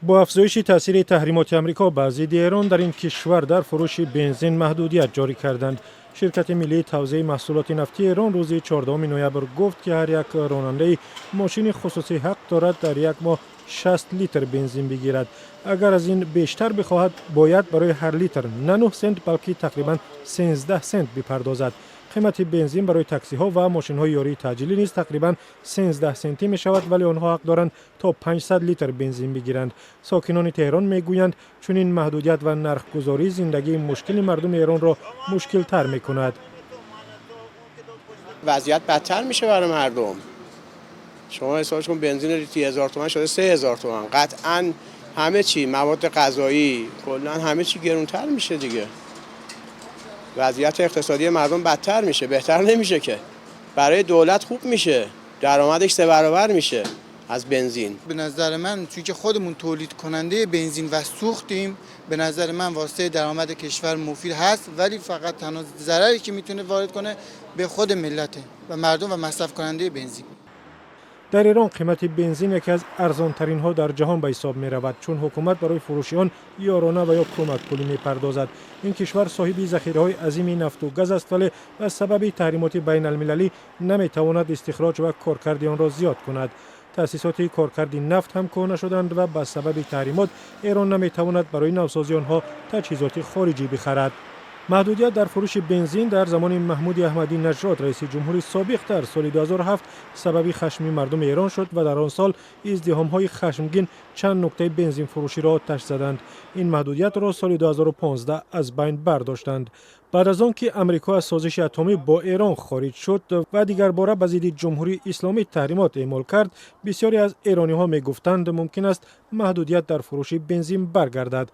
با افزایش تاثیر تحریمات آمریکا بر ضد ایران در این کشور در فروش بنزین محدودیت جاری کردند. شرکت ملی توزیع محصولات نفتی ایران روز 14 نوامبر گفت که هر یک راننده ماشین خصوصی حق دارد در یک ماه 60 لیتر بنزین بگیرد. اگر از این بیشتر بخواهد باید برای هر لیتر نه 9 سنت بلکه تقریبا 13 سنت بپردازد. قیمت بنزین برای تاکسی ها و ماشین های یاری تعجیلی نیز تقریبا 13 سنتی می شود، ولی آنها حق دارند تا 500 لیتر بنزین بگیرند. ساکنان تهران می گویند چون این محدودیت و نرخ گذاری زندگی مشکل مردم ایران را مشکل تر می کند. وضعیت بدتر میشه برای مردم. شما حسابش کن بنزین لیتری 1000 تومان شده 3000 تومان. قطعاً همه چی، مواد غذایی، کلاً همه چی گرونتر میشه دیگه. وضعیت اقتصادی مردم بدتر میشه، بهتر نمیشه که. برای دولت خوب میشه، درآمدش 3 برابر میشه از بنزین. به نظر من چون که خودمون تولید کننده بنزین و سوختیم، به نظر من واسه درآمد کشور مفید هست، ولی فقط تنها ضرری که میتونه وارد کنه به خود ملته و مردم و مصرف کننده بنزین. در ایران قیمت بنزین یکی از ارزان ترین ها در جهان به حساب می رود، چون حکومت برای فروش آن یارانه و یا کمک پولی می پردازد. این کشور صاحب ذخیره های عظیم نفت و گاز است، ولی به سبب تحریمات بین المللی نمی تواند استخراج و کارکرد آن را زیاد کند. تأسیسات کارکرد نفت هم کهنه شدند و به سبب تحریمات ایران نمی تواند برای نوسازی آنها تجهیزات خارجی بخرد. محدودیت در فروش بنزین در زمان محمود احمدی نژاد رئیس جمهور سابق در سال 2007 سبب خشم مردم ایران شد و در آن سال ازدحام‌های خشمگین چند نقطه بنزین فروشی را آتش زدند. این محدودیت را سال 2015 از بین برداشتند. بعد از آنکه امریکا از سازش اتمی با ایران خارج شد و دیگر باره به ضد جمهوری اسلامی تحریمات اعمال کرد، بسیاری از ایرانی‌ها می‌گفتند ممکن است محدودیت در فروش بنزین برگردد.